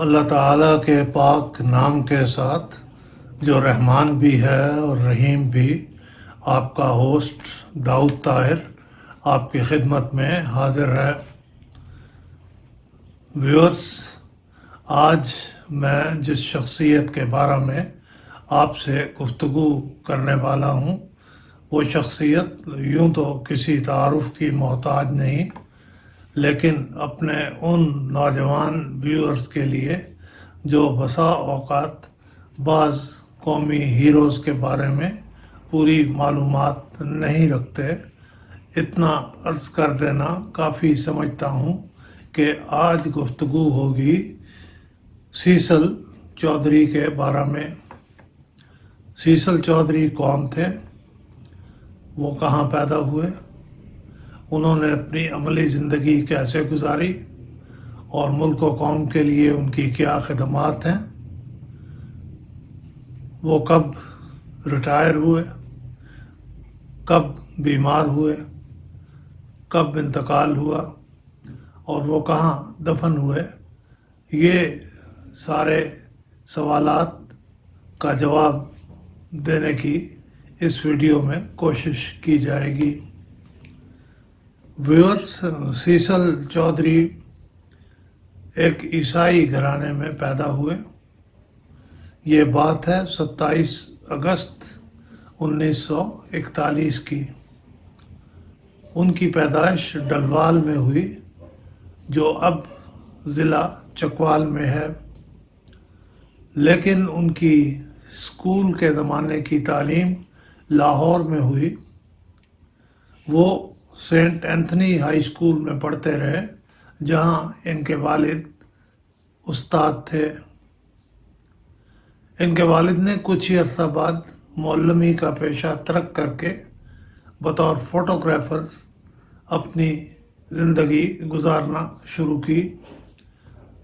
اللہ تعالیٰ کے پاک نام کے ساتھ جو رحمان بھی ہے اور رحیم بھی، آپ کا ہوسٹ داؤد طاہر آپ کی خدمت میں حاضر ہے۔ ویورز، آج میں جس شخصیت کے بارے میں آپ سے گفتگو کرنے والا ہوں، وہ شخصیت یوں تو کسی تعارف کی محتاج نہیں، لیکن اپنے ان نوجوان ویورز کے لیے جو بسا اوقات بعض قومی ہیروز کے بارے میں پوری معلومات نہیں رکھتے، اتنا عرض کر دینا کافی سمجھتا ہوں کہ آج گفتگو ہوگی سیسل چودھری کے بارے میں۔ سیسل چودھری کون تھے؟ وہ کہاں پیدا ہوئے؟ انہوں نے اپنی عملی زندگی کیسے گزاری اور ملک و قوم کے لیے ان کی کیا خدمات ہیں؟ وہ کب ریٹائر ہوئے؟ کب بیمار ہوئے؟ کب انتقال ہوا؟ اور وہ کہاں دفن ہوئے؟ یہ سارے سوالات کا جواب دینے کی اس ویڈیو میں کوشش کی جائے گی۔ ویورز، سیسل چودھری ایک عیسائی گھرانے میں پیدا ہوئے۔ یہ بات ہے 27 اگست 1941 کی۔ ان کی پیدائش ڈلوال میں ہوئی، جو اب ضلع چکوال میں ہے، لیکن ان کی اسکول کے زمانے کی تعلیم لاہور میں ہوئی۔ وہ سینٹ اینتھنی ہائی اسکول میں پڑھتے رہے، جہاں ان کے والد استاد تھے۔ ان کے والد نے کچھ ہی عرصہ بعد معلمی کا پیشہ ترک کر کے بطور فوٹوگرافر اپنی زندگی گزارنا شروع کی۔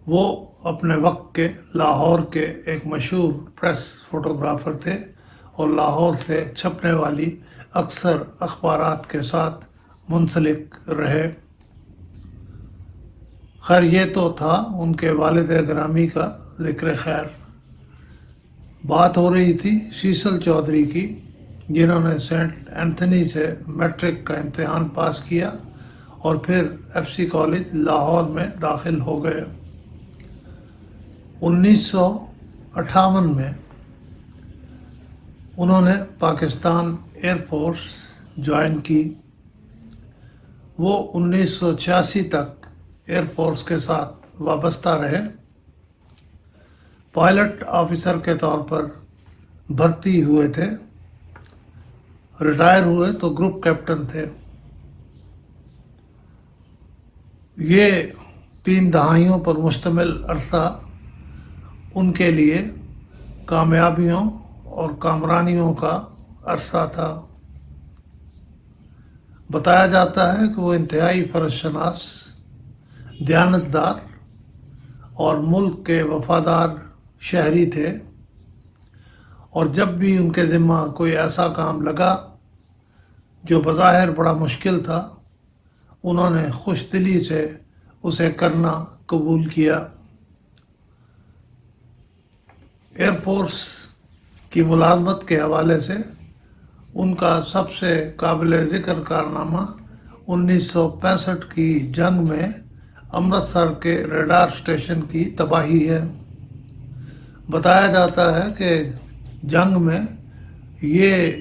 وہ اپنے وقت کے لاہور کے ایک مشہور پریس فوٹوگرافر تھے اور لاہور سے چھپنے والی اکثر اخبارات کے ساتھ منسلک رہے۔ خیر، یہ تو تھا ان کے والد گرامی کا ذکر خیر۔ بات ہو رہی تھی سیسل چودھری کی، جنہوں نے سینٹ اینتھنی سے میٹرک کا امتحان پاس کیا اور پھر ایف سی کالج لاہور میں داخل ہو گئے۔ 1958 میں انہوں نے پاکستان ایئر فورس جوائن کی۔ وہ 1986 تک ایئر فورس کے ساتھ وابستہ رہے۔ پائلٹ آفیسر کے طور پر بھرتی ہوئے تھے۔ ریٹائر ہوئے تو گروپ کیپٹن تھے۔ یہ 3 دہائیوں پر مشتمل عرصہ ان کے لیے کامیابیوں اور کامرانیوں کا عرصہ تھا۔ بتایا جاتا ہے کہ وہ انتہائی فرض شناس، دیانتدار اور ملک کے وفادار شہری تھے، اور جب بھی ان کے ذمہ کوئی ایسا کام لگا جو بظاہر بڑا مشکل تھا، انہوں نے خوش دلی سے اسے کرنا قبول کیا۔ ایئر فورس کی ملازمت کے حوالے سے ان کا سب سے قابل ذکر کارنامہ 1965 کی جنگ میں امرتسر کے ریڈار اسٹیشن کی تباہی ہے۔ بتایا جاتا ہے کہ جنگ میں یہ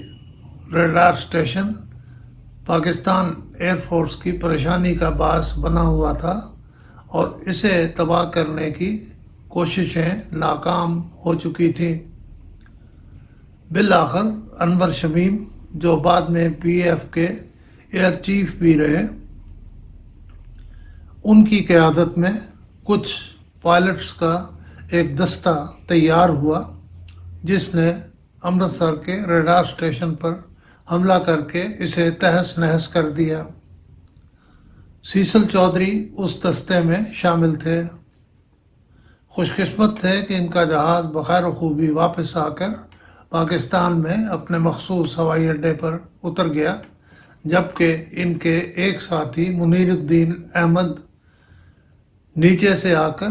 radar station Pakistan air force کی پریشانی کا باعث بنا ہوا تھا اور اسے تباہ کرنے کی کوششیں ناکام ہو چکی تھیں۔ بالآخر انور شمیم، جو بعد میں پی ایف کے ایئر چیف بھی رہے، ان کی قیادت میں کچھ پائلٹس کا ایک دستہ تیار ہوا، جس نے امرتسر کے ریڈار اسٹیشن پر حملہ کر کے اسے تہس نہس کر دیا۔ سیسل چودھری اس دستے میں شامل تھے۔ خوش قسمت تھے کہ ان کا جہاز بخیر و خوبی واپس آ کر پاکستان میں اپنے مخصوص ہوائی اڈے پر اتر گیا، جبکہ ان کے ایک ساتھی منیر الدین احمد نیچے سے آ کر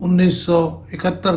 1971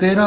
13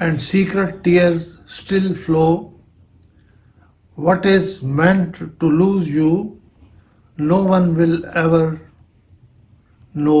and secret tears still flow. What is meant to lose you, no one will ever know.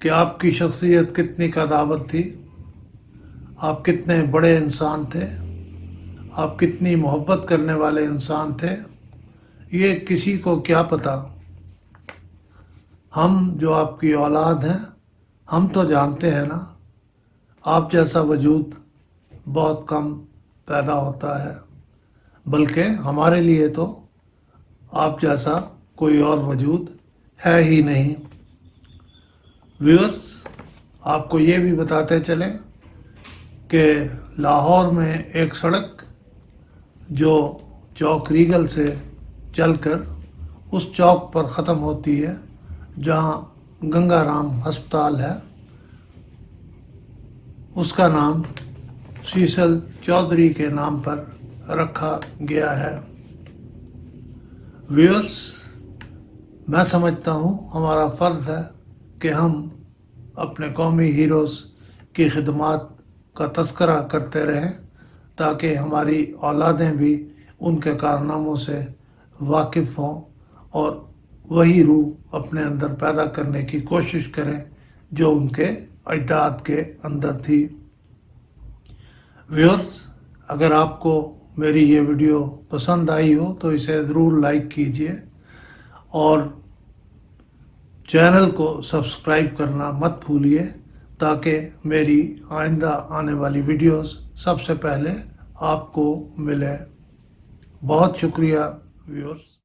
کہ آپ کی شخصیت کتنی قدامت تھی، آپ کتنے بڑے انسان تھے، آپ کتنی محبت کرنے والے انسان تھے، یہ کسی کو کیا پتا۔ ہم جو آپ کی اولاد ہیں، ہم تو جانتے ہیں نا، آپ جیسا وجود بہت کم پیدا ہوتا ہے، بلکہ ہمارے لیے تو آپ جیسا کوئی اور وجود ہے ہی نہیں۔ ویورز، آپ کو یہ بھی بتاتے چلیں کہ لاہور میں ایک سڑک جو چوک ریگل سے چل کر اس چوک پر ختم ہوتی ہے جہاں گنگا رام ہسپتال ہے، اس کا نام سیسل چودھری کے نام پر رکھا گیا ہے۔ ویورز، میں سمجھتا ہوں ہمارا فرض ہے کہ ہم اپنے قومی ہیروز کی خدمات کا تذکرہ کرتے رہیں تاکہ ہماری اولادیں بھی ان کے کارناموں سے واقف ہوں اور وہی روح اپنے اندر پیدا کرنے کی کوشش کریں جو ان کے اجداد کے اندر تھی۔ ویورز، اگر آپ کو میری یہ ویڈیو پسند آئی ہو تو اسے ضرور لائک کیجیے اور چینل کو سبسکرائب کرنا مت بھولیے تاکہ میری آئندہ آنے والی ویڈیوز سب سے پہلے آپ کو ملے۔ بہت شکریہ ویورز۔